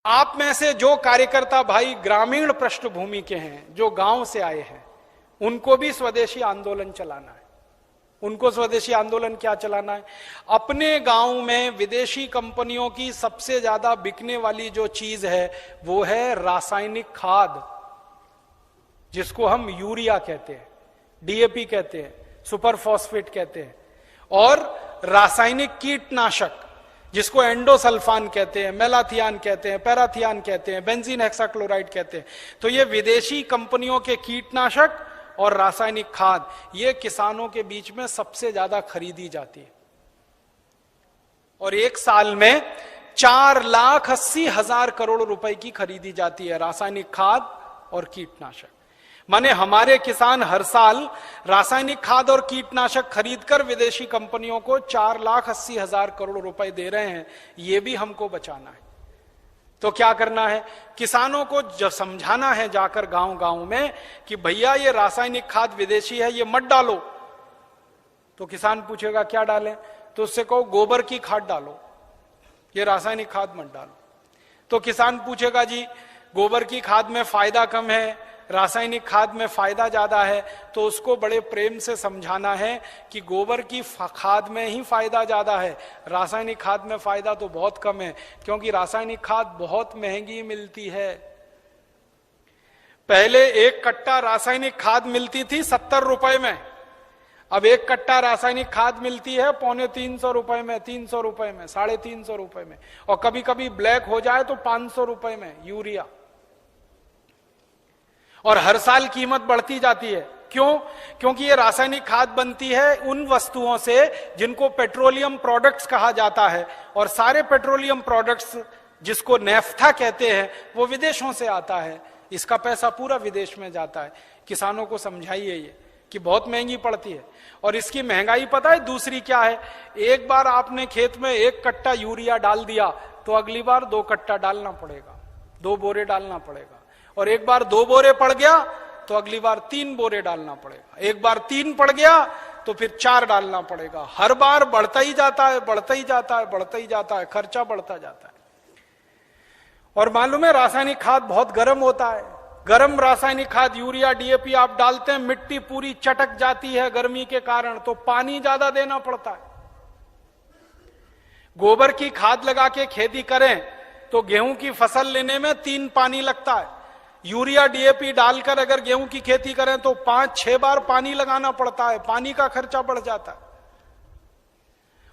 आप में से जो कार्यकर्ता भाई ग्रामीण पृष्ठभूमि के हैं, जो गांव से आए हैं, उनको भी स्वदेशी आंदोलन चलाना है। उनको स्वदेशी आंदोलन क्या चलाना है? अपने गांव में विदेशी कंपनियों की सबसे ज्यादा बिकने वाली जो चीज है वो है रासायनिक खाद, जिसको हम यूरिया कहते हैं, डीएपी कहते हैं, सुपर फॉस्फेट कहते हैं, और रासायनिक कीटनाशक जिसको एंडोसल्फान कहते हैं, मेलाथियान कहते हैं, पैराथियान कहते हैं, बेंजीन हेक्साक्लोराइड कहते हैं। तो ये विदेशी कंपनियों के कीटनाशक और रासायनिक खाद ये किसानों के बीच में सबसे ज्यादा खरीदी जाती है, और एक साल में 4,80,000 करोड़ रुपए की खरीदी जाती है रासायनिक खाद और कीटनाशक। माने हमारे किसान हर साल रासायनिक खाद और कीटनाशक खरीदकर विदेशी कंपनियों को 4,80,000 करोड़ रुपए दे रहे हैं। ये भी हमको बचाना है। तो क्या करना है? किसानों को जब समझाना है जाकर गांव गांव में कि भैया ये रासायनिक खाद विदेशी है, ये मत डालो। तो किसान पूछेगा क्या डालें? तो उससे कहो गोबर की खाद डालो, ये रासायनिक खाद मत डालो। तो किसान पूछेगा जी गोबर की खाद में फायदा कम है, रासायनिक खाद में फायदा ज्यादा है। तो उसको बड़े प्रेम से समझाना है कि गोबर की खाद में ही फायदा ज्यादा है, रासायनिक खाद में फायदा तो बहुत कम है, क्योंकि रासायनिक खाद बहुत महंगी मिलती है। पहले एक कट्टा रासायनिक खाद मिलती थी 70 रुपए में, अब एक कट्टा रासायनिक खाद मिलती है 250 रुपए में, 300 रुपए में, 350 रुपए में, और कभी कभी ब्लैक हो जाए तो 500 रुपए में यूरिया। और हर साल कीमत बढ़ती जाती है। क्यों? क्योंकि ये रासायनिक खाद बनती है उन वस्तुओं से जिनको पेट्रोलियम प्रोडक्ट्स कहा जाता है, और सारे पेट्रोलियम प्रोडक्ट्स जिसको नेफ्था कहते हैं वो विदेशों से आता है। इसका पैसा पूरा विदेश में जाता है। किसानों को समझाइए ये कि बहुत महंगी पड़ती है। और इसकी महंगाई पता है दूसरी क्या है? एक बार आपने खेत में 1 कट्टा यूरिया डाल दिया तो अगली बार 2 कट्टा डालना पड़ेगा, 2 बोरे डालना पड़ेगा। और एक बार 2 बोरे पड़ गया तो अगली बार 3 बोरे डालना पड़ेगा। एक बार 3 पड़ गया तो फिर 4 डालना पड़ेगा। हर बार बढ़ता ही जाता है, बढ़ता ही जाता है, बढ़ता ही जाता है, खर्चा बढ़ता जाता है। और मालूम है रासायनिक खाद बहुत गर्म होता है। गर्म रासायनिक खाद यूरिया डीएपी आप डालते हैं, मिट्टी पूरी चटक जाती है गर्मी के कारण, तो पानी ज्यादा देना पड़ता है। गोबर की खाद लगा के खेती करें तो गेहूं की फसल लेने में 3 पानी लगता है। यूरिया डीएपी डालकर अगर गेहूं की खेती करें तो 5-6 बार पानी लगाना पड़ता है। पानी का खर्चा बढ़ जाता है,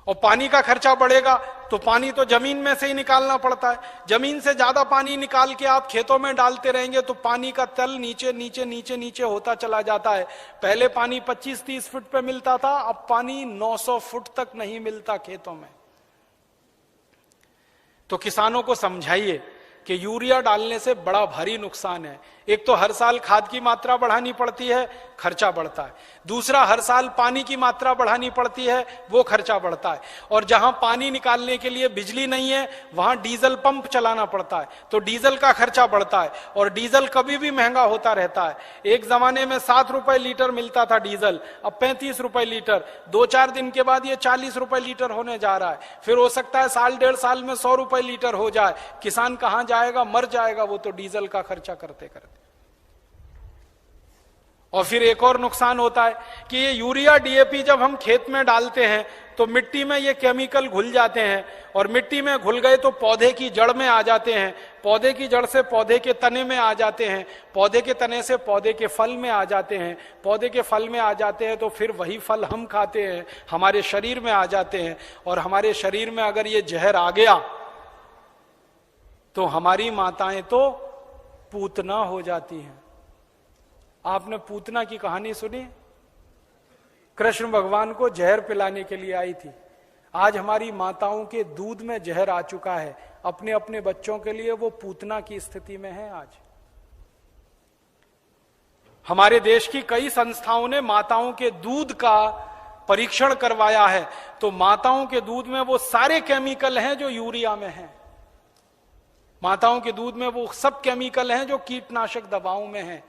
और पानी का खर्चा बढ़ेगा तो पानी तो जमीन में से ही निकालना पड़ता है। जमीन से ज्यादा पानी निकाल के आप खेतों में डालते रहेंगे तो पानी का तल नीचे नीचे नीचे नीचे होता चला जाता है। पहले पानी 25-30 फुट पे मिलता था, अब पानी 900 फुट तक नहीं मिलता खेतों में। तो किसानों को समझाइए कि यूरिया डालने से बड़ा भारी नुकसान है। एक तो हर साल खाद की मात्रा बढ़ानी पड़ती है, खर्चा बढ़ता है। दूसरा, हर साल पानी की मात्रा बढ़ानी पड़ती है, वो खर्चा बढ़ता है। और जहां पानी निकालने के लिए बिजली नहीं है वहां डीजल पंप चलाना पड़ता है, तो डीजल का खर्चा बढ़ता है। और डीजल कभी भी महंगा होता रहता है। एक जमाने में 7 रुपए लीटर मिलता था डीजल, अब 35 रुपए लीटर। 2-4 दिन के बाद ये 40 रुपए लीटर होने जा रहा है। फिर हो सकता है 1.5 साल में 100 रुपए लीटर हो जाए। किसान कहां जाएगा? मर जाएगा वो तो डीजल का खर्चा करते करते। और फिर एक और नुकसान होता है कि ये यूरिया डीएपी जब हम खेत में डालते हैं तो मिट्टी में ये केमिकल घुल जाते हैं, और मिट्टी में घुल गए तो पौधे की जड़ में आ जाते हैं, पौधे की जड़ से पौधे के तने में आ जाते हैं, पौधे के तने से पौधे के फल में आ जाते हैं, पौधे के फल में आ जाते हैं तो फिर वही फल हम खाते हैं, हमारे शरीर में आ जाते हैं। और हमारे शरीर में अगर ये जहर आ गया तो हमारी माताएं तो पूतना हो जाती हैं। आपने पूतना की कहानी सुनी? कृष्ण भगवान को जहर पिलाने के लिए आई थी। आज हमारी माताओं के दूध में जहर आ चुका है, अपने अपने बच्चों के लिए वो पूतना की स्थिति में है। आज हमारे देश की कई संस्थाओं ने माताओं के दूध का परीक्षण करवाया है, तो माताओं के दूध में वो सारे केमिकल हैं जो यूरिया में हैं। माताओं के दूध में वो सब केमिकल हैं जो कीटनाशक दवाओं में हैं,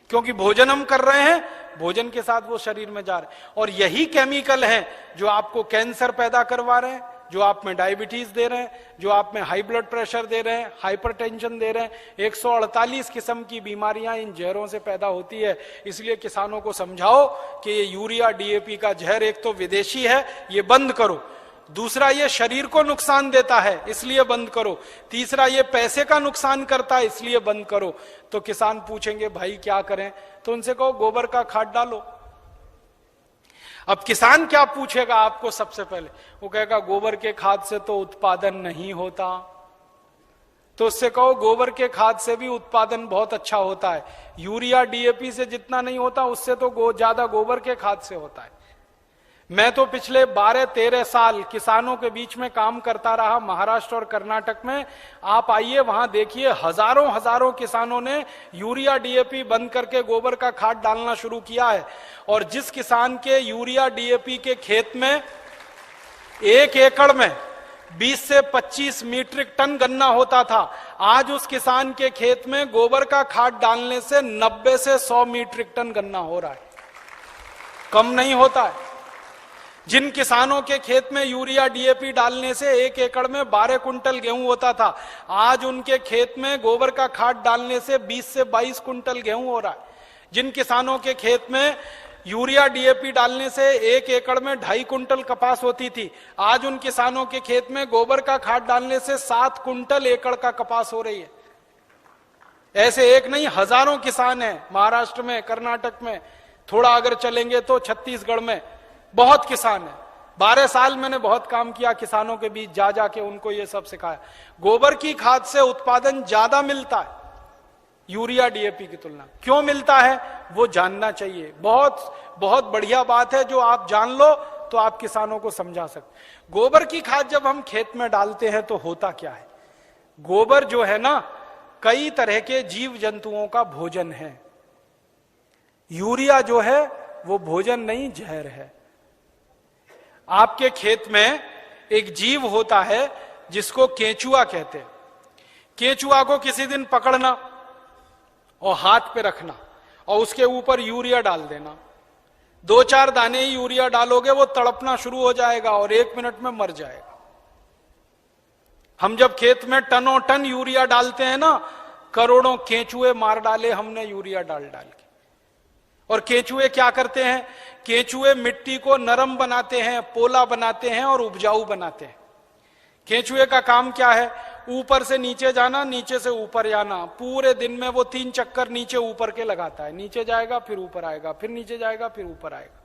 क्योंकि भोजन हम कर रहे हैं, भोजन के साथ वो शरीर में जा रहे हैं। और यही केमिकल हैं जो आपको कैंसर पैदा करवा रहे हैं, जो आप में डायबिटीज दे रहे हैं, जो आप में हाई ब्लड प्रेशर दे रहे हैं, हाइपरटेंशन दे रहे हैं। 148 किस्म की बीमारियां इन जहरों से पैदा होती है। इसलिए किसानों को समझाओ कि ये यूरिया डीएपी का जहर एक तो विदेशी है, ये बंद करो। दूसरा, ये शरीर को नुकसान देता है, इसलिए बंद करो। तीसरा, ये पैसे का नुकसान करता है, इसलिए बंद करो। तो किसान पूछेंगे भाई क्या करें? तो उनसे कहो गोबर का खाद डालो। अब किसान क्या पूछेगा आपको? सबसे पहले वो कहेगा गोबर के खाद से तो उत्पादन नहीं होता। तो उससे कहो गोबर के खाद से भी उत्पादन बहुत अच्छा होता है। यूरिया डीएपी से जितना नहीं होता उससे तो ज्यादा गोबर के खाद से होता है। मैं तो पिछले 12-13 साल किसानों के बीच में काम करता रहा, महाराष्ट्र और कर्नाटक में। आप आइए वहां देखिए, हजारों हजारों किसानों ने यूरिया डीएपी बंद करके गोबर का खाद डालना शुरू किया है। और जिस किसान के यूरिया डीएपी के खेत में 1 एकड़ में 20 से 25 मीट्रिक टन गन्ना होता था, आज उस किसान के खेत में गोबर का खाद डालने से 90 से 100 मीट्रिक टन गन्ना हो रहा है। कम नहीं होता है। जिन किसानों के खेत में यूरिया डीएपी डालने से 1 एकड़ में 12 कुंटल गेहूं होता था, आज उनके खेत में गोबर का खाद डालने से 20 से 22 कुंटल गेहूं हो रहा है। जिन किसानों के खेत में यूरिया डीएपी डालने से 1 एकड़ में 2.5 कुंटल कपास होती थी, आज उन किसानों के खेत में गोबर का खाद डालने से 7 कुंटल एकड़ का कपास हो रही है। ऐसे एक नहीं, हजारों किसान हैं महाराष्ट्र में, कर्नाटक में, थोड़ा अगर चलेंगे तो छत्तीसगढ़ में बहुत किसान है। 12 साल मैंने बहुत काम किया किसानों के बीच, जा जाके उनको ये सब सिखाया। गोबर की खाद से उत्पादन ज्यादा मिलता है यूरिया डीएपी की तुलना। क्यों मिलता है वो जानना चाहिए। बहुत बहुत बढ़िया बात है, जो आप जान लो तो आप किसानों को समझा सकते। गोबर की खाद जब हम खेत में डालते हैं तो होता क्या है? गोबर जो है ना, कई तरह के जीव जंतुओं का भोजन है। यूरिया जो है वो भोजन नहीं, जहर है। आपके खेत में एक जीव होता है जिसको केंचुआ कहते हैं। केंचुआ को किसी दिन पकड़ना और हाथ पे रखना और उसके ऊपर यूरिया डाल देना। 2-4 दाने ही यूरिया डालोगे, वो तड़पना शुरू हो जाएगा और 1 मिनट में मर जाएगा। हम जब खेत में टनों टन यूरिया डालते हैं ना, करोड़ों केंचुए मार डाले हमने यूरिया डाल डाल के। और केंचुए क्या करते हैं? केंचुए मिट्टी को नरम बनाते हैं, पोला बनाते हैं और उपजाऊ बनाते हैं। केंचुए का काम क्या है? ऊपर से नीचे जाना, नीचे से ऊपर जाना। पूरे दिन में वो 3 चक्कर नीचे ऊपर के लगाता है। नीचे जाएगा फिर ऊपर आएगा, फिर नीचे जाएगा फिर ऊपर आएगा।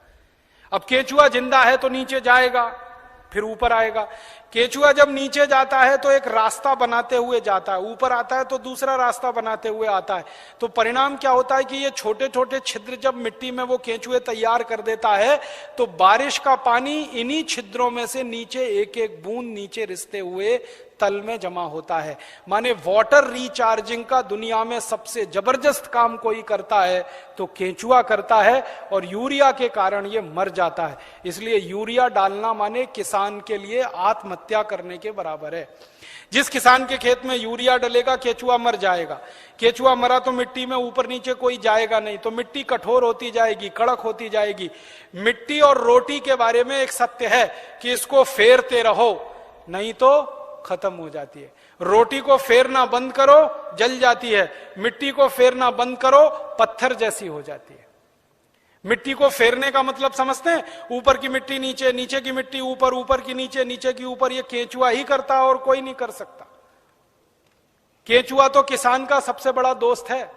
अब केंचुआ जिंदा है तो नीचे जाएगा फिर ऊपर आएगा। केंचुआ जब नीचे जाता है तो एक रास्ता बनाते हुए जाता है, ऊपर आता है तो दूसरा रास्ता बनाते हुए आता है। तो परिणाम क्या होता है कि ये छोटे छोटे छिद्र जब मिट्टी में वो केंचुए तैयार कर देता है, तो बारिश का पानी इन्हीं छिद्रों में से नीचे एक एक बूंद नीचे रिसते हुए तल में जमा होता है। माने वाटर रिचार्जिंग का दुनिया में सबसे जबरदस्त काम कोई करता है तो केंचुआ करता है, और यूरिया के कारण ये मर जाता है। इसलिए यूरिया डालना माने किसान के लिए आत्महत्या करने के बराबर है। जिस किसान के खेत में यूरिया डलेगा, केंचुआ मर जाएगा। केंचुआ मरा तो मिट्टी में ऊपर नीचे कोई जाएगा नहीं, तो मिट्टी कठोर होती जाएगी, कड़क होती जाएगी। मिट्टी और रोटी के बारे में एक सत्य है कि इसको फेरते रहो, नहीं तो खत्म हो जाती है। रोटी को फेरना बंद करो, जल जाती है। मिट्टी को फेरना बंद करो, पत्थर जैसी हो जाती है। मिट्टी को फेरने का मतलब समझते हैं? ऊपर की मिट्टी नीचे, नीचे की मिट्टी ऊपर, ऊपर की नीचे, नीचे की ऊपर। ये केंचुआ ही करता है और कोई नहीं कर सकता। केंचुआ तो किसान का सबसे बड़ा दोस्त है।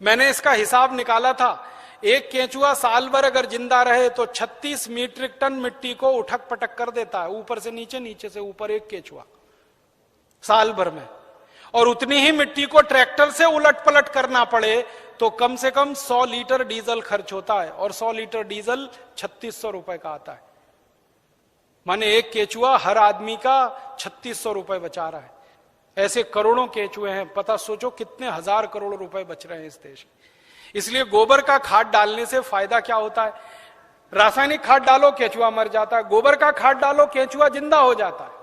मैंने इसका हिसाब निकाला था। एक केंचुआ साल भर अगर जिंदा रहे तो 36 मीट्रिक टन मिट्टी को उठक पटक कर देता है, ऊपर से नीचे, नीचे से ऊपर, एक केंचुआ साल भर में। और उतनी ही मिट्टी को ट्रैक्टर से उलट पलट करना पड़े तो कम से कम 100 लीटर डीजल खर्च होता है, और 100 लीटर डीजल 3600 रुपए का आता है। माने एक केंचुआ हर आदमी का 3600 रुपए बचा रहा है। ऐसे करोड़ों केंचुए हैं, पता सोचो कितने हजार करोड़ रुपए बच रहे हैं इस देश में। इसलिए गोबर का खाद डालने से फायदा क्या होता है? रासायनिक खाद डालो, केंचुआ मर जाता है। गोबर का खाद डालो, केंचुआ जिंदा हो जाता है।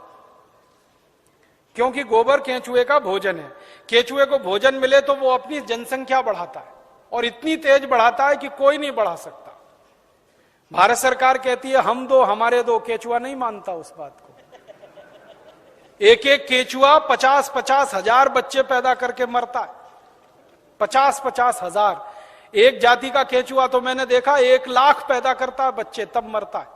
क्योंकि गोबर केंचुए का भोजन है। केंचुए को भोजन मिले तो वो अपनी जनसंख्या बढ़ाता है, और इतनी तेज बढ़ाता है कि कोई नहीं बढ़ा सकता। भारत सरकार कहती है हम दो हमारे दो, केंचुआ नहीं मानता उस बात को। एक एक केचुआ 50-50 हजार बच्चे पैदा करके मरता है। 50-50 हजार। एक जाति का केचुआ तो मैंने देखा 1 लाख पैदा करता है बच्चे, तब मरता है।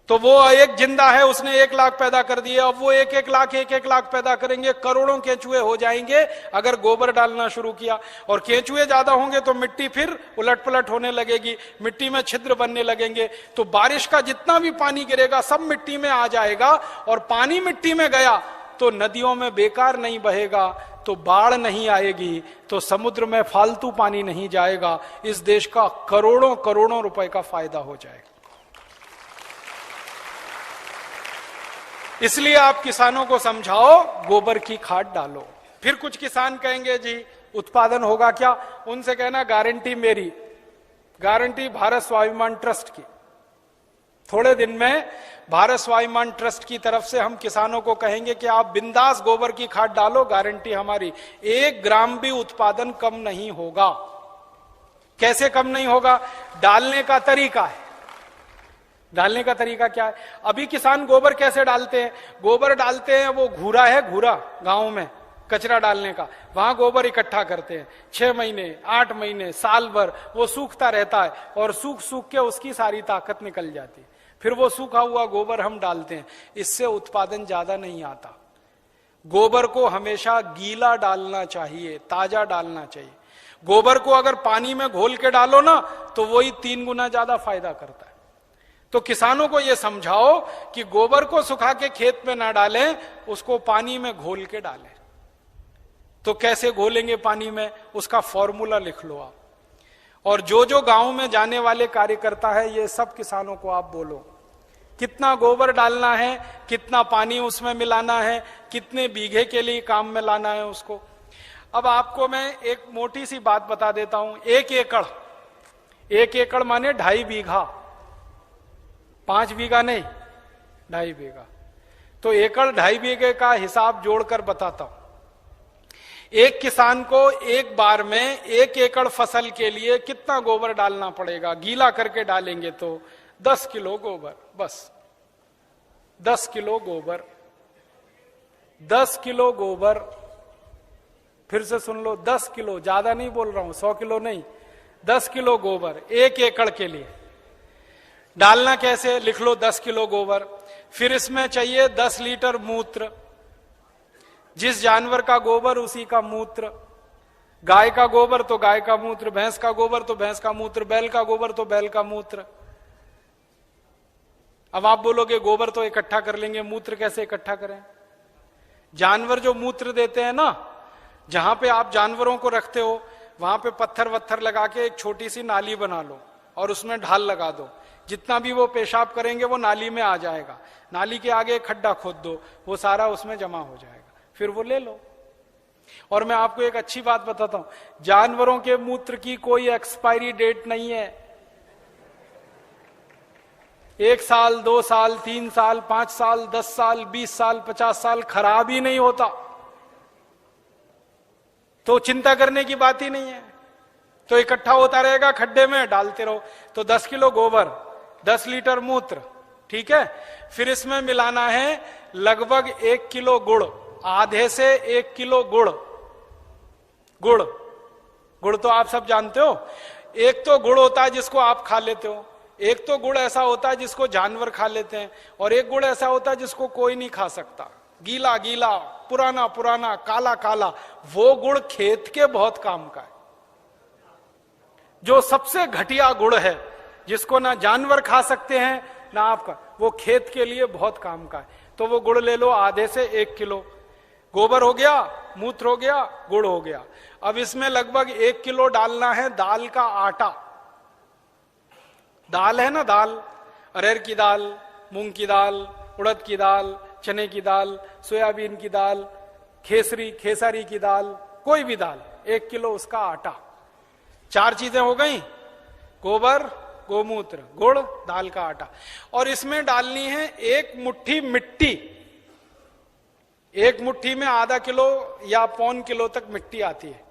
तो वो एक जिंदा है, उसने 1 लाख पैदा कर दिए, अब वो 1-1 लाख पैदा करेंगे, करोड़ों केंचुए हो जाएंगे अगर गोबर डालना शुरू किया। और केंचुए ज्यादा होंगे तो मिट्टी फिर उलट पलट होने लगेगी, मिट्टी में छिद्र बनने लगेंगे, तो बारिश का जितना भी पानी गिरेगा सब मिट्टी में आ जाएगा। और पानी मिट्टी में गया तो नदियों में बेकार नहीं बहेगा, तो बाढ़ नहीं आएगी, तो समुद्र में फालतू पानी नहीं जाएगा। इस देश का करोड़ों करोड़ों रुपए का फायदा हो जाएगा। इसलिए आप किसानों को समझाओ, गोबर की खाद डालो। फिर कुछ किसान कहेंगे जी उत्पादन होगा क्या? उनसे कहना गारंटी मेरी, गारंटी भारत स्वाभिमान ट्रस्ट की। थोड़े दिन में भारत स्वाभिमान ट्रस्ट की तरफ से हम किसानों को कहेंगे कि आप बिंदास गोबर की खाद डालो, गारंटी हमारी, 1 ग्राम भी उत्पादन कम नहीं होगा। कैसे कम नहीं होगा? डालने का तरीका है। डालने का तरीका क्या है? अभी किसान गोबर कैसे डालते हैं? गोबर डालते हैं, वो घूरा है, घूरा गांव में कचरा डालने का, वहां गोबर इकट्ठा करते हैं। 6 महीने, 8 महीने, साल भर वो सूखता रहता है और सूख सूख के उसकी सारी ताकत निकल जाती है। फिर वो सूखा हुआ गोबर हम डालते हैं, इससे उत्पादन ज्यादा नहीं आता। गोबर को हमेशा गीला डालना चाहिए, ताजा डालना चाहिए। गोबर को अगर पानी में घोल के डालो ना तो वही 3 गुना ज्यादा फायदा करता है। तो किसानों को यह समझाओ कि गोबर को सुखा के खेत में ना डालें, उसको पानी में घोल के डालें। तो कैसे घोलेंगे पानी में, उसका फॉर्मूला लिख लो आप। और जो जो गांव में जाने वाले कार्यकर्ता है, ये सब किसानों को आप बोलो कितना गोबर डालना है, कितना पानी उसमें मिलाना है, कितने बीघे के लिए काम में लाना है उसको। अब आपको मैं एक मोटी सी बात बता देता हूं। 1 एकड़ माने 2.5 बीघा, 5 बीघा नहीं, 2.5 बीघा। तो एकड़ 2.5 बीघे का हिसाब जोड़कर बताता हूं। एक किसान को एक बार में 1 एकड़ फसल के लिए कितना गोबर डालना पड़ेगा? गीला करके डालेंगे तो 10 किलो गोबर, बस 10 किलो गोबर, 10 किलो गोबर। फिर से सुन लो, 10 किलो, ज्यादा नहीं बोल रहा हूं, 100 किलो नहीं, 10 किलो गोबर 1 एकड़ के लिए। डालना कैसे? लिख लो 10 किलो गोबर। फिर इसमें चाहिए 10 लीटर मूत्र, जिस जानवर का गोबर उसी का मूत्र। गाय का गोबर तो गाय का मूत्र, भैंस का गोबर तो भैंस का मूत्र, बैल का गोबर तो बैल का मूत्र। अब आप बोलोगे गोबर तो इकट्ठा कर लेंगे, मूत्र कैसे इकट्ठा करें? जानवर जो मूत्र देते हैं ना, जहां पे आप जानवरों को रखते हो वहां पे पत्थर वत्थर लगा के एक छोटी सी नाली बना लो और उसमें ढाल लगा दो। जितना भी वो पेशाब करेंगे वो नाली में आ जाएगा। नाली के आगे एक खड्डा खोद दो, वो सारा उसमें जमा हो जाएगा, फिर वो ले लो। और मैं आपको एक अच्छी बात बताता हूं, जानवरों के मूत्र की कोई एक्सपायरी डेट नहीं है। 1 साल, 2 साल, 3 साल, 5 साल, 10 साल, 20 साल, 50 साल खराब ही नहीं होता। तो चिंता करने की बात ही नहीं है। तो इकट्ठा होता रहेगा, खड्डे में डालते रहो। तो 10 किलो गोबर, 10 लीटर मूत्र, ठीक है। फिर इसमें मिलाना है लगभग 1 किलो गुड़, आधे से 1 किलो गुड़। गुड़ तो आप सब जानते हो। एक तो गुड़ होता है जिसको आप खा लेते हो, एक तो गुड़ ऐसा होता है जिसको जानवर खा लेते हैं, और एक गुड़ ऐसा होता है जिसको कोई नहीं खा सकता, गीला गीला, पुराना पुराना, काला काला। वो गुड़ खेत के बहुत काम का है। जो सबसे घटिया गुड़ है, जिसको ना जानवर खा सकते हैं ना आपका, वो खेत के लिए बहुत काम का है। तो वो गुड़ ले लो, आधे से 1 किलो। गोबर हो गया, मूत्र हो गया, गुड़ हो गया। अब इसमें लगभग 1 किलो डालना है दाल का आटा। दाल है ना, दाल, अरहर की दाल, मूंग की दाल, उड़द की दाल, चने की दाल, सोयाबीन की दाल, खेसारी की दाल, कोई भी दाल, 1 किलो उसका आटा। 4 चीजें हो गई, गोबर, गोमूत्र, गुड़, दाल का आटा। और इसमें डालनी है 1 मुट्ठी मिट्टी। 1 मुट्ठी में आधा किलो या 1.25 किलो तक मिट्टी आती है।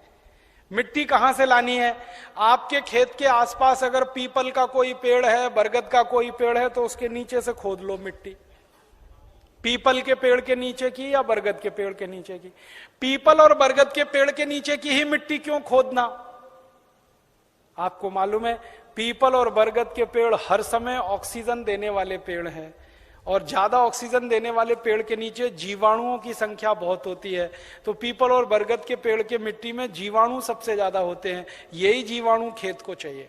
मिट्टी कहां से लानी है? आपके खेत के आसपास अगर पीपल का कोई पेड़ है, बरगद का कोई पेड़ है, तो उसके नीचे से खोद लो मिट्टी। पीपल के पेड़ के नीचे की या बरगद के पेड़ के नीचे की? पीपल और बरगद के पेड़ के नीचे की ही मिट्टी क्यों खोदना? आपको मालूम है पीपल और बरगद के पेड़ हर समय ऑक्सीजन देने वाले पेड़ हैं, और ज्यादा ऑक्सीजन देने वाले पेड़ के नीचे जीवाणुओं की संख्या बहुत होती है। तो पीपल और बरगद के पेड़ के मिट्टी में जीवाणु सबसे ज्यादा होते हैं, यही जीवाणु खेत को चाहिए।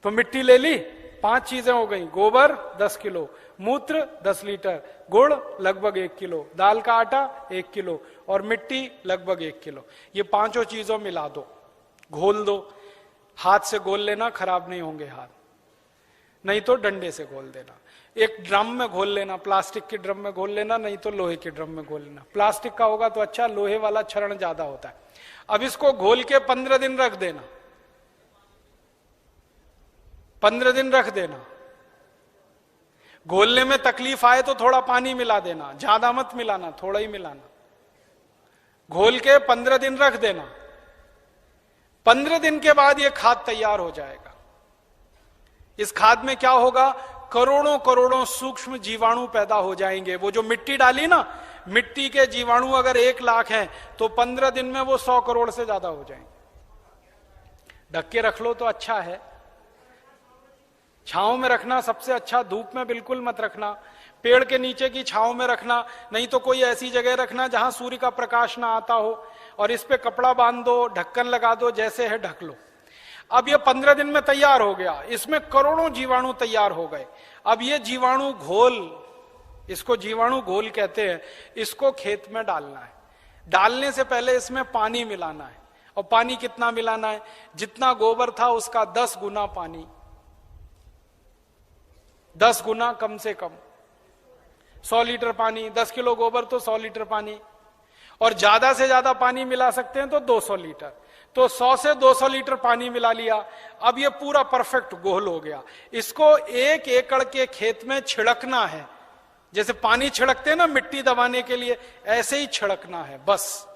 तो मिट्टी ले ली, 5 चीजें हो गई, गोबर 10 किलो, मूत्र 10 लीटर, गुड़ लगभग 1 किलो, दाल का आटा 1 किलो और मिट्टी लगभग 1 किलो। ये 5 चीजों मिला दो, घोल दो। हाथ से घोल लेना, खराब नहीं होंगे हाथ, नहीं तो डंडे से घोल देना। एक ड्रम में घोल लेना, प्लास्टिक के ड्रम में घोल लेना, नहीं तो लोहे के ड्रम में घोल लेना। प्लास्टिक का होगा तो अच्छा, लोहे वाला क्षरण ज्यादा होता है। अब इसको घोल के 15 दिन रख देना, 15 दिन रख देना। घोलने में तकलीफ आए तो थोड़ा पानी मिला देना, ज्यादा मत मिलाना, थोड़ा ही मिलाना। घोल के 15 दिन रख देना। 15 दिन के बाद यह खाद तैयार हो जाएगा। इस खाद में क्या होगा, करोड़ों करोड़ों सूक्ष्म जीवाणु पैदा हो जाएंगे। वो जो मिट्टी डाली ना, मिट्टी के जीवाणु अगर 1 लाख हैं तो 15 दिन में वो 100 करोड़ से ज्यादा हो जाएंगे। ढक के रख लो तो अच्छा है, छांव में रखना सबसे अच्छा, धूप में बिल्कुल मत रखना, पेड़ के नीचे की छांव में रखना, नहीं तो कोई ऐसी जगह रखना जहां सूर्य का प्रकाश ना आता हो, और इस पे कपड़ा बांध दो, ढक्कन लगा दो, जैसे है ढक लो। अब ये 15 दिन में तैयार हो गया, इसमें करोड़ों जीवाणु तैयार हो गए। अब ये जीवाणु घोल, इसको जीवाणु घोल कहते हैं, इसको खेत में डालना है। डालने से पहले इसमें पानी मिलाना है, और पानी कितना मिलाना है, जितना गोबर था उसका 10 गुना पानी, 10 गुना कम से कम। 100 लीटर पानी, 10 किलो गोबर तो 100 लीटर पानी, और ज्यादा से ज्यादा पानी मिला सकते हैं तो 200 लीटर। तो 100 से 200 लीटर पानी मिला लिया। अब ये पूरा परफेक्ट घोल हो गया। इसको 1 एकड़ के खेत में छिड़कना है, जैसे पानी छिड़कते हैं ना मिट्टी दबाने के लिए, ऐसे ही छिड़कना है बस।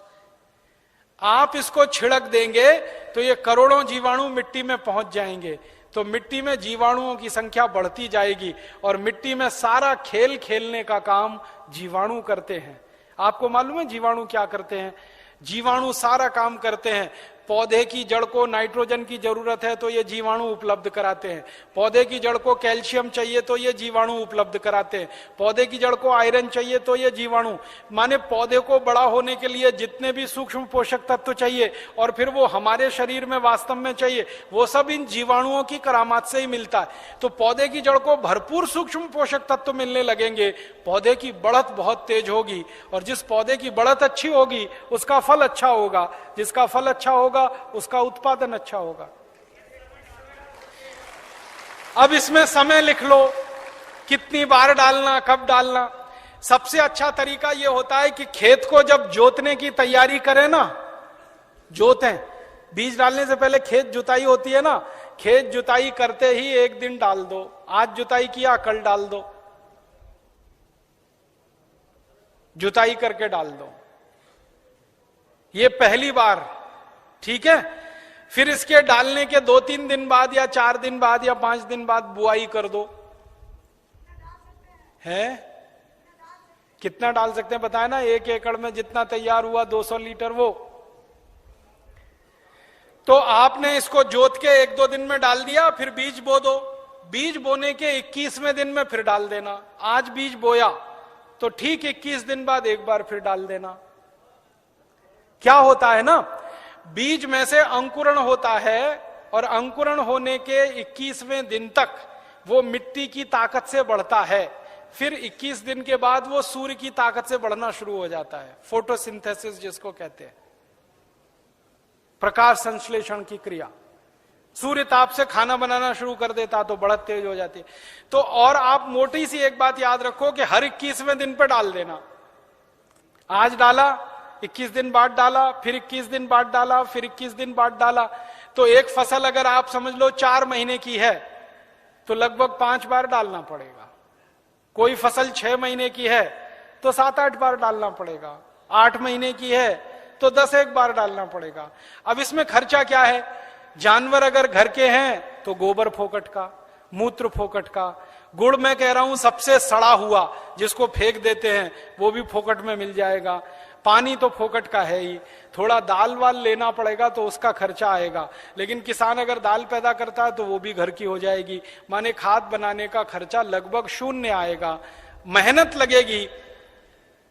आप इसको छिड़क देंगे तो ये करोड़ों जीवाणु मिट्टी में पहुंच जाएंगे, तो मिट्टी में जीवाणुओं की संख्या बढ़ती जाएगी, और मिट्टी में सारा खेल खेलने का काम जीवाणु करते हैं। आपको मालूम है जीवाणु क्या करते हैं? जीवाणु सारा काम करते हैं। पौधे की जड़ को नाइट्रोजन की जरूरत है तो ये जीवाणु उपलब्ध कराते हैं। पौधे की जड़ को कैल्शियम चाहिए तो ये जीवाणु उपलब्ध कराते हैं। पौधे की जड़ को आयरन चाहिए तो ये जीवाणु, माने पौधे को बड़ा होने के लिए जितने भी सूक्ष्म पोषक तत्व चाहिए और फिर वो हमारे शरीर में वास्तव में चाहिए, वो सब इन जीवाणुओं की करामात से ही मिलता है। तो पौधे की जड़ को भरपूर सूक्ष्म पोषक तत्व मिलने लगेंगे, पौधे की बढ़त बहुत तेज होगी, और जिस पौधे की बढ़त अच्छी होगी उसका फल अच्छा होगा, जिसका फल अच्छा होगा उसका उत्पादन अच्छा होगा। अब इसमें समय लिख लो, कितनी बार डालना, कब डालना। सबसे अच्छा तरीका यह होता है कि खेत को जब जोतने की तैयारी करें ना, जोतें, बीज डालने से पहले खेत जुताई होती है ना, खेत जुताई करते ही 1 दिन डाल दो। आज जुताई किया, कल डाल दो, जुताई करके डाल दो। ये पहली बार, ठीक है। फिर इसके डालने के 2-3 दिन बाद या 4 दिन बाद या 5 दिन बाद बुआई कर दो। है कितना डाल सकते हैं बताए ना? 1 एकड़ में जितना तैयार हुआ 200 लीटर वो। तो आपने इसको जोत के 1-2 दिन में डाल दिया, फिर बीज बो दो। बीज बोने के 21वें दिन में फिर डाल देना। आज बीज बोया तो ठीक 21 दिन बाद एक बार फिर डाल देना। क्या होता है ना, बीज में से अंकुरण होता है, और अंकुरण होने के 21वें दिन तक वो मिट्टी की ताकत से बढ़ता है। फिर 21 दिन के बाद वो सूर्य की ताकत से बढ़ना शुरू हो जाता है, फोटोसिंथेसिस जिसको कहते हैं, प्रकाश संश्लेषण की क्रिया। सूर्य ताप से खाना बनाना शुरू कर देता तो बढ़त तेज हो जाती है। तो और आप मोटी सी एक बात याद रखो कि हर 21वें दिन पे डाल देना। आज डाला, 21 दिन बाद डाला, फिर 21 दिन बाद डाला, फिर 21 दिन बाद डाला। तो एक फसल अगर आप समझ लो 4 महीने की है तो लगभग 5 बार डालना पड़ेगा। कोई फसल 6 महीने की है तो 7-8 बार डालना पड़ेगा। 8 महीने की है तो 10-1 बार डालना पड़ेगा। अब इसमें खर्चा क्या है? जानवर अगर घर के हैं तो गोबर फोकट का, मूत्र फोकट का, गुड़ मैं कह रहा हूं सबसे सड़ा हुआ, जिसको फेंक देते हैं, वो भी फोकट में मिल जाएगा। पानी तो फोकट का है ही, थोड़ा दाल वाल लेना पड़ेगा तो उसका खर्चा आएगा, लेकिन किसान अगर दाल पैदा करता है तो वो भी घर की हो जाएगी। माने खाद बनाने का खर्चा लगभग शून्य आएगा, मेहनत लगेगी,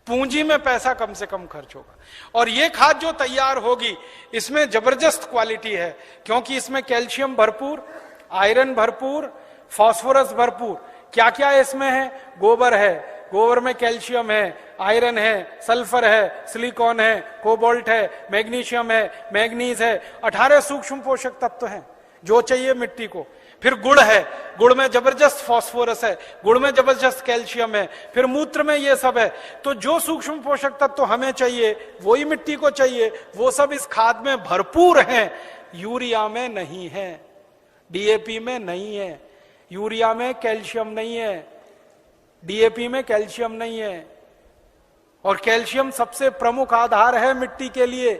पूंजी में पैसा कम से कम खर्च होगा। और ये खाद जो तैयार होगी इसमें जबरदस्त क्वालिटी है, क्योंकि इसमें कैल्शियम भरपूर, आयरन भरपूर, फास्फोरस भरपूर। क्या क्या इसमें है? गोबर है, गोबर में कैल्शियम है, आयरन है, सल्फर है, सिलिकॉन है, कोबाल्ट है, मैग्नीशियम है, मैग्नीज है, 18 सूक्ष्म पोषक तत्व हैं जो चाहिए मिट्टी को। फिर गुड़ है, गुड़ में जबरदस्त फास्फोरस है, गुड़ में जबरदस्त कैल्शियम है, फिर मूत्र में ये सब है। तो जो सूक्ष्म पोषक तत्व हमें चाहिए वही मिट्टी को चाहिए, वो सब इस खाद में भरपूर हैं। यूरिया में नहीं है, डीएपी में नहीं है, यूरिया में कैल्शियम नहीं है, डीएपी में कैल्शियम नहीं है। और कैल्शियम सबसे प्रमुख आधार है मिट्टी के लिए,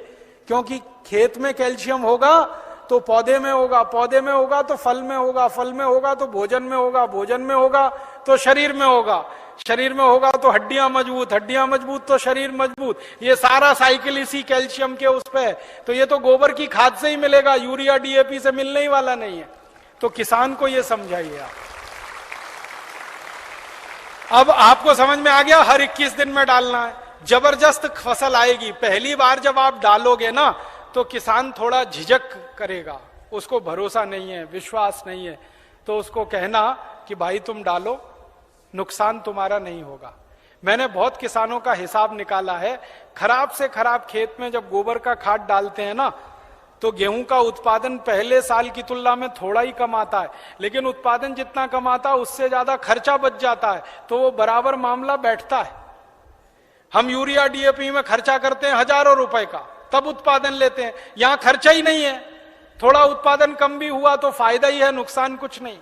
क्योंकि खेत में कैल्शियम होगा तो पौधे में होगा, पौधे में होगा तो फल में होगा, फल में होगा तो भोजन में होगा, भोजन में होगा तो शरीर में होगा, शरीर में होगा तो हड्डियां मजबूत, हड्डियां मजबूत तो शरीर मजबूत। ये सारा साइकिल इसी कैल्शियम के उस पे है। तो ये तो गोबर की खाद से ही मिलेगा, यूरिया डीएपी से मिलने ही वाला नहीं है। तो किसान को ये समझाइए आप। अब आपको समझ में आ गया, हर 21 दिन में डालना है, जबरदस्त फसल आएगी। पहली बार जब आप डालोगे ना तो किसान थोड़ा झिझक करेगा, उसको भरोसा नहीं है, विश्वास नहीं है, तो उसको कहना कि भाई तुम डालो, नुकसान तुम्हारा नहीं होगा। मैंने बहुत किसानों का हिसाब निकाला है, खराब से खराब खेत में जब गोबर का खाद डालते हैं ना तो गेहूं का उत्पादन पहले साल की तुलना में थोड़ा ही कम आता है, लेकिन उत्पादन जितना कम आता है उससे ज्यादा खर्चा बच जाता है, तो वो बराबर मामला बैठता है। हम यूरिया डीएपी में खर्चा करते हैं हजारों रुपए का, तब उत्पादन लेते हैं। यहां खर्चा ही नहीं है, थोड़ा उत्पादन कम भी हुआ तो फायदा ही है, नुकसान कुछ नहीं,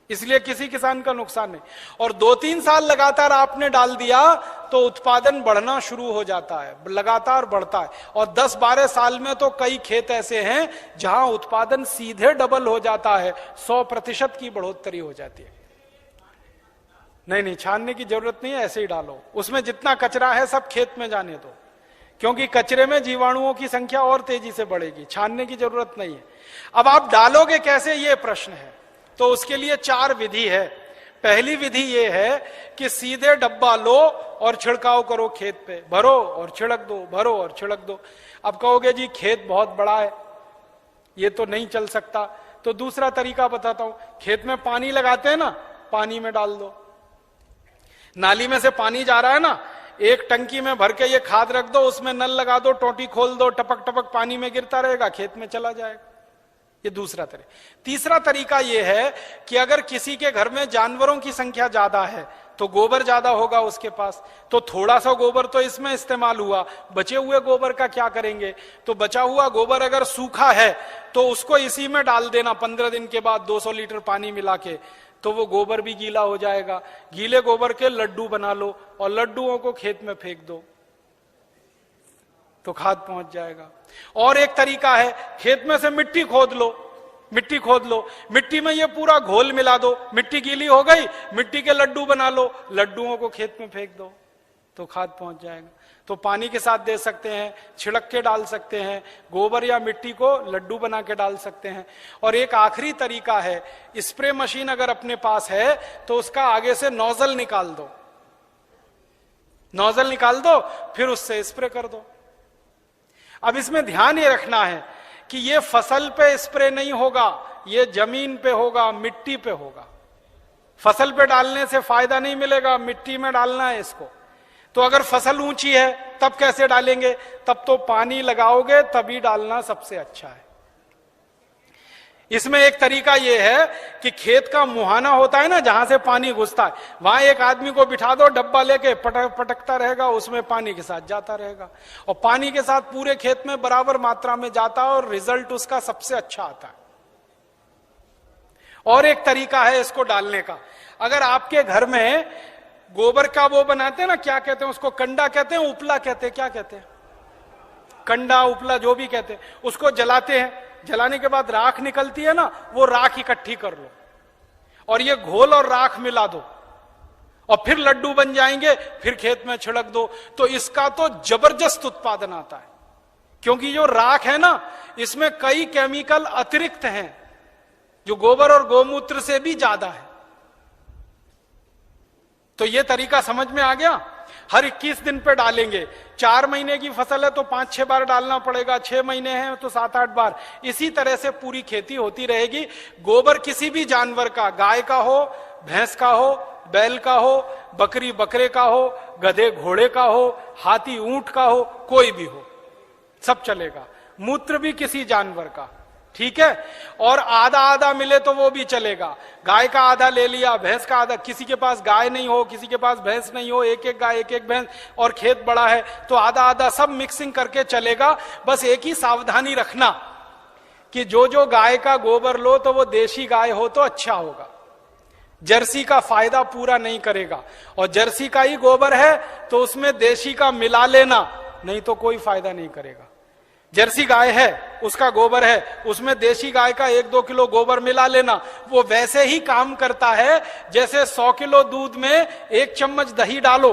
इसलिए किसी किसान का नुकसान नहीं। और 2-3 साल लगातार आपने डाल दिया तो उत्पादन बढ़ना शुरू हो जाता है, लगातार बढ़ता है। और 10-12 साल में तो कई खेत ऐसे हैं जहां उत्पादन सीधे डबल हो जाता है, 100% की बढ़ोतरी हो जाती है। नहीं, छानने की जरूरत नहीं है, ऐसे ही डालो। उसमें जितना कचरा है सब खेत में जाने दो, क्योंकि कचरे में जीवाणुओं की संख्या और तेजी से बढ़ेगी, छानने की जरूरत नहीं है। अब आप डालोगे कैसे, ये प्रश्न है। तो उसके लिए 4 विधि है। पहली विधि ये है कि सीधे डब्बा लो और छिड़काव करो, खेत पे भरो और छिड़क दो, भरो और छिड़क दो। अब कहोगे जी खेत बहुत बड़ा है, ये तो नहीं चल सकता, तो दूसरा तरीका बताता हूं। खेत में पानी लगाते हैं ना, पानी में डाल दो। नाली में से पानी जा रहा है ना, एक टंकी में भर के ये खाद रख दो, उसमें नल लगा दो, टोटी खोल दो, टपक टपक पानी में गिरता रहेगा, खेत में चला जाएगा। ये दूसरा तरीका। तीसरा तरीका यह है कि अगर किसी के घर में जानवरों की संख्या ज्यादा है तो गोबर ज्यादा होगा उसके पास, तो थोड़ा सा गोबर तो इसमें इस्तेमाल हुआ, बचे हुए गोबर का क्या करेंगे? तो बचा हुआ गोबर अगर सूखा है तो उसको इसी में डाल देना 15 दिन के बाद 200 लीटर पानी मिला के, तो वो गोबर भी गीला हो जाएगा। गीले गोबर के लड्डू बना लो और लड्डुओं को खेत में फेंक दो तो खाद पहुंच जाएगा। और एक तरीका है, खेत में से मिट्टी खोद लो, मिट्टी खोद लो, मिट्टी में ये पूरा घोल मिला दो, मिट्टी गीली हो गई, मिट्टी के लड्डू बना लो, लड्डुओं को खेत में फेंक दो तो खाद पहुंच जाएगा। तो पानी के साथ दे सकते हैं, छिड़क के डाल सकते हैं, गोबर या मिट्टी को लड्डू बना के डाल सकते हैं। और एक आखिरी तरीका है, स्प्रे मशीन अगर अपने पास है तो उसका आगे से नोजल निकाल दो, नोजल निकाल दो, फिर उससे स्प्रे कर दो। अब इसमें ध्यान ये रखना है कि ये फसल पे स्प्रे नहीं होगा, ये जमीन पे होगा, मिट्टी पे होगा। फसल पे डालने से फायदा नहीं मिलेगा, मिट्टी में डालना है इसको। तो अगर फसल ऊंची है तब कैसे डालेंगे? तब तो पानी लगाओगे तभी डालना सबसे अच्छा है। इसमें एक तरीका यह है कि खेत का मुहाना होता है ना, जहां से पानी घुसता है, वहां एक आदमी को बिठा दो, डब्बा लेके पटकता रहेगा, उसमें पानी के साथ जाता रहेगा और पानी के साथ पूरे खेत में बराबर मात्रा में जाता है और रिजल्ट उसका सबसे अच्छा आता है। और एक तरीका है इसको डालने का, अगर आपके घर में गोबर का वो बनाते हैं ना, क्या कहते हैं उसको, कंडा कहते हैं, उपला कहते हैं, क्या कहते हैं, कंडा उपला जो भी कहते हैं, उसको जलाते हैं, जलाने के बाद राख निकलती है ना, वो राख इकट्ठी कर लो और ये घोल और राख मिला दो और फिर लड्डू बन जाएंगे, फिर खेत में छिड़क दो, तो इसका तो जबरदस्त उत्पादन आता है। क्योंकि जो राख है ना, इसमें कई केमिकल अतिरिक्त हैं जो गोबर और गोमूत्र से भी ज्यादा है। तो ये तरीका समझ में आ गया। हर 21 दिन पे डालेंगे। 4 महीने की फसल है तो 5-6 बार डालना पड़ेगा, 6 महीने हैं तो 7-8 बार। इसी तरह से पूरी खेती होती रहेगी। गोबर किसी भी जानवर का, गाय का हो, भैंस का हो, बैल का हो, बकरी बकरे का हो, गधे घोड़े का हो, हाथी ऊंट का हो, कोई भी हो, सब चलेगा। मूत्र भी किसी जानवर का, ठीक है। और आधा आधा मिले तो वो भी चलेगा। गाय का आधा ले लिया, भैंस का आधा, किसी के पास गाय नहीं हो, किसी के पास भैंस नहीं हो, एक एक गाय एक एक भैंस, और खेत बड़ा है तो आधा आधा, सब मिक्सिंग करके चलेगा। बस एक ही सावधानी रखना कि जो जो गाय का गोबर लो तो वो देशी गाय हो तो अच्छा होगा। जर्सी का फायदा पूरा नहीं करेगा, और जर्सी का ही गोबर है तो उसमें देशी का मिला लेना, नहीं तो कोई फायदा नहीं करेगा। जर्सी गाय है, उसका गोबर है, उसमें देशी गाय का 1-2 किलो गोबर मिला लेना, वो वैसे ही काम करता है जैसे 100 किलो दूध में 1 चम्मच दही डालो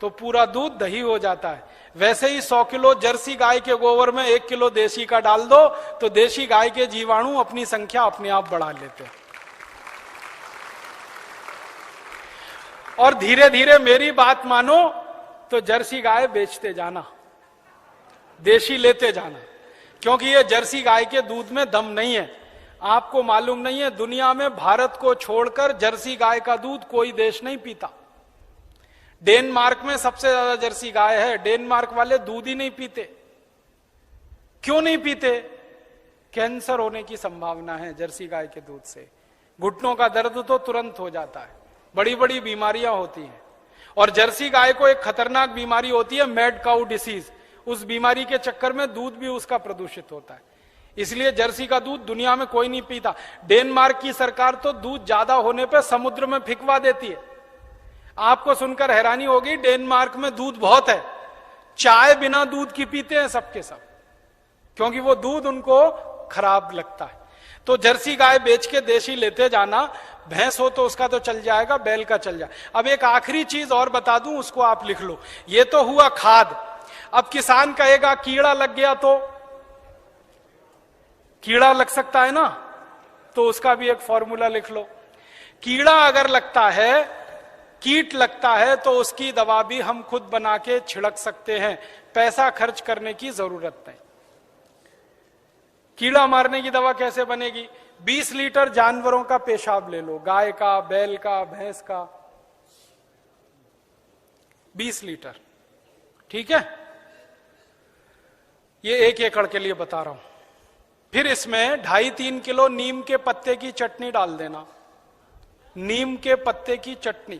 तो पूरा दूध दही हो जाता है। वैसे ही 100 किलो जर्सी गाय के गोबर में 1 किलो देशी का डाल दो तो देशी गाय के जीवाणु अपनी संख्या अपने आप बढ़ा लेते हैं। और धीरे धीरे मेरी बात मानो तो जर्सी गाय बेचते जाना, देशी लेते जाना, क्योंकि ये जर्सी गाय के दूध में दम नहीं है। आपको मालूम नहीं है, दुनिया में भारत को छोड़कर जर्सी गाय का दूध कोई देश नहीं पीता। डेनमार्क में सबसे ज्यादा जर्सी गाय है। डेनमार्क वाले दूध ही नहीं पीते। क्यों नहीं पीते? कैंसर होने की संभावना है जर्सी गाय के दूध से। घुटनों का दर्द तो तुरंत हो जाता है, बड़ी बड़ी बीमारियां होती हैं। और जर्सी गाय को एक खतरनाक बीमारी होती है, मैड काउ डिसीज। उस बीमारी के चक्कर में दूध भी उसका प्रदूषित होता है, इसलिए जर्सी का दूध दुनिया में कोई नहीं पीता। डेनमार्क की सरकार तो दूध ज्यादा होने पे समुद्र में फेंकवा देती है। आपको सुनकर हैरानी होगी, डेनमार्क में दूध बहुत है, चाय बिना दूध की पीते हैं सबके सब, क्योंकि वो दूध उनको खराब लगता है। तो जर्सी गाय बेच के देशी लेते जाना। भैंस हो तो उसका तो चल जाएगा, बैल का चल जाए। अब एक आखिरी चीज और बता दूं, उसको आप लिख लो। ये तो हुआ खाद। अब किसान कहेगा कीड़ा लग गया तो, कीड़ा लग सकता है ना, तो उसका भी एक फॉर्मूला लिख लो। कीड़ा अगर लगता है, कीट लगता है, तो उसकी दवा भी हम खुद बना के छिड़क सकते हैं, पैसा खर्च करने की जरूरत नहीं। कीड़ा मारने की दवा कैसे बनेगी? 20 लीटर जानवरों का पेशाब ले लो, गाय का, बैल का, भैंस का, 20 लीटर, ठीक है। ये 1 एकड़ के लिए बता रहा हूं। फिर इसमें 2.5-3 किलो नीम के पत्ते की चटनी डाल देना। नीम के पत्ते की चटनी,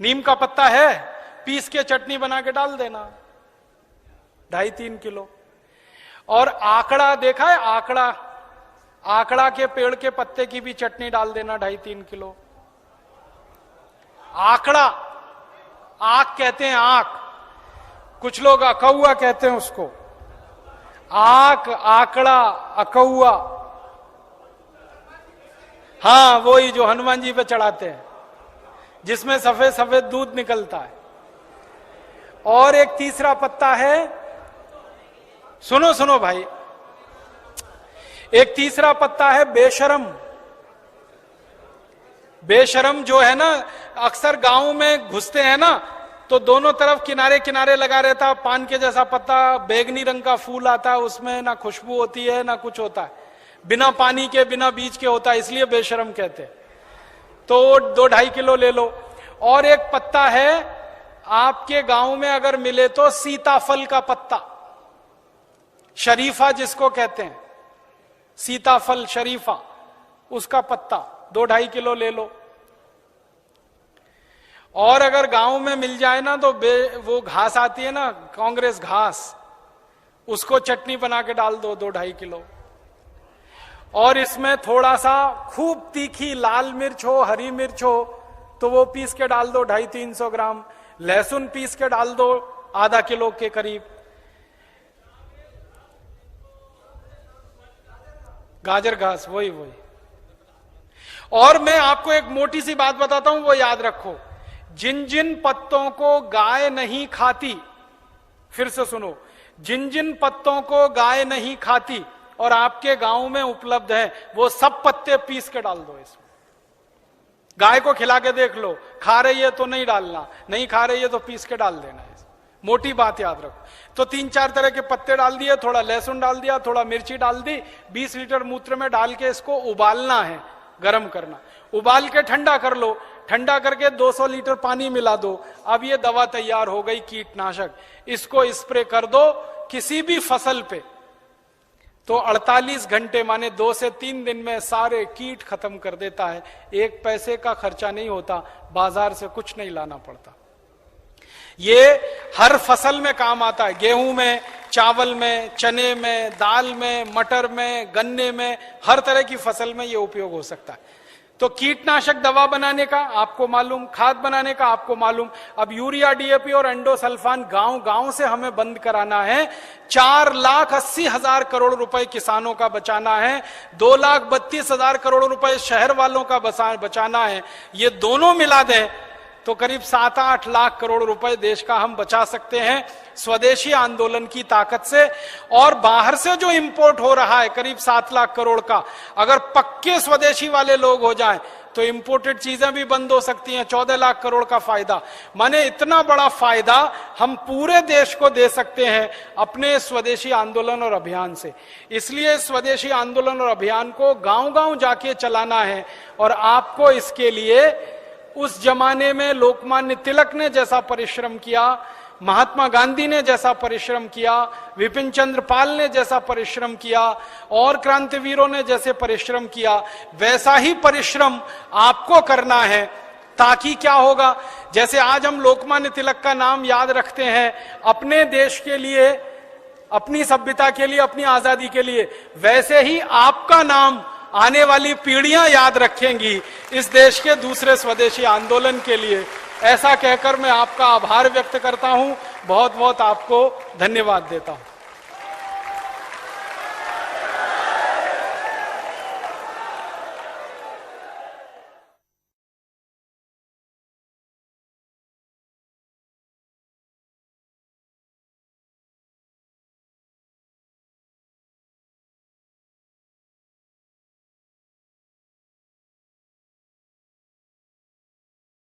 नीम का पत्ता है, पीस के चटनी बना के डाल देना, 2.5-3 किलो। और आकड़ा देखा है? आकड़ा, आकड़ा के पेड़ के पत्ते की भी चटनी डाल देना, 2.5-3 किलो। आकड़ा, आक कहते हैं, आक, कुछ लोग अकौआ कहते हैं उसको। आक, आकड़ा, अकौआ, हाँ वही जो हनुमान जी पे चढ़ाते हैं, जिसमें सफेद सफेद दूध निकलता है। और एक तीसरा पत्ता है, सुनो सुनो भाई, एक तीसरा पत्ता है बेशरम। बेशरम जो है ना, अक्सर गांव में घुसते हैं ना, तो दोनों तरफ किनारे किनारे लगा रहता है, पान के जैसा पत्ता, बैगनी रंग का फूल आता है, उसमें ना खुशबू होती है ना कुछ होता है, बिना पानी के बिना बीज के होता है, इसलिए बेशरम कहते हैं। तो 2-2.5 किलो ले लो। और एक पत्ता है आपके गांव में अगर मिले तो, सीताफल का पत्ता, शरीफा जिसको कहते हैं, सीताफल शरीफा, उसका पत्ता 2-2.5 किलो ले लो। और अगर गांव में मिल जाए ना तो वो घास आती है ना, कांग्रेस घास, उसको चटनी बना के डाल दो, 2-2.5 किलो। और इसमें थोड़ा सा खूब तीखी लाल मिर्च हो, हरी मिर्च हो, तो वो पीस के डाल दो, 250-300 ग्राम। लहसुन पीस के डाल दो, आधा किलो के करीब। गाजर घास, वही। और मैं आपको एक मोटी सी बात बताता हूं, वो याद रखो, जिन जिन पत्तों को गाय नहीं खाती, फिर से सुनो, जिन जिन पत्तों को गाय नहीं खाती और आपके गांव में उपलब्ध है, वो सब पत्ते पीस के डाल दो इसमें। गाय को खिला के देख लो, खा रही है तो नहीं डालना, नहीं खा रही है तो पीस के डाल देना है। मोटी बात याद रखो। तो 3-4 तरह के पत्ते डाल दिए, थोड़ा लहसुन डाल दिया, थोड़ा मिर्ची डाल दी, 20 लीटर मूत्र में डाल के इसको उबालना है, गर्म करना, उबाल के ठंडा कर लो, ठंडा करके 200 लीटर पानी मिला दो। अब ये दवा तैयार हो गई, कीटनाशक। इसको स्प्रे कर दो किसी भी फसल पे, तो 48 घंटे माने 2 से 3 दिन में सारे कीट खत्म कर देता है। 1 पैसे का खर्चा नहीं होता, बाजार से कुछ नहीं लाना पड़ता। ये हर फसल में काम आता है, गेहूं में, चावल में, चने में, दाल में, मटर में, गन्ने में, हर तरह की फसल में ये उपयोग हो सकता है। तो कीटनाशक दवा बनाने का आपको मालूम, खाद बनाने का आपको मालूम। अब यूरिया, डीएपी और एंडोसल्फान गांव गांव से हमें बंद कराना है। 4,80,000 करोड़ रुपए किसानों का बचाना है, 2,32,000 करोड़ रुपए शहर वालों का बचाना है। ये दोनों मिला दें तो करीब 7-8 लाख करोड़ रुपए देश का हम बचा सकते हैं स्वदेशी आंदोलन की ताकत से। और बाहर से जो इंपोर्ट हो रहा है करीब 7 लाख करोड़ का, अगर पक्के स्वदेशी वाले लोग हो जाएं तो इंपोर्टेड चीजें भी बंद हो सकती हैं। 14 लाख करोड़ का फायदा, माने इतना बड़ा फायदा हम पूरे देश को दे सकते हैं अपने स्वदेशी आंदोलन और अभियान से। इसलिए स्वदेशी आंदोलन और अभियान को गांव गांव जाके चलाना है। और आपको इसके लिए उस जमाने में लोकमान्य तिलक ने जैसा परिश्रम किया, महात्मा गांधी ने जैसा परिश्रम किया, विपिन चंद्र पाल ने जैसा परिश्रम किया और क्रांतिवीरों ने जैसे परिश्रम किया, वैसा ही परिश्रम आपको करना है। ताकि क्या होगा, जैसे आज हम लोकमान्य तिलक का नाम याद रखते हैं अपने देश के लिए, अपनी सभ्यता के लिए, अपनी आजादी के लिए, वैसे ही आपका नाम आने वाली पीढ़ियां याद रखेंगी इस देश के दूसरे स्वदेशी आंदोलन के लिए। ऐसा कहकर मैं आपका आभार व्यक्त करता हूं, बहुत बहुत आपको धन्यवाद देता हूं।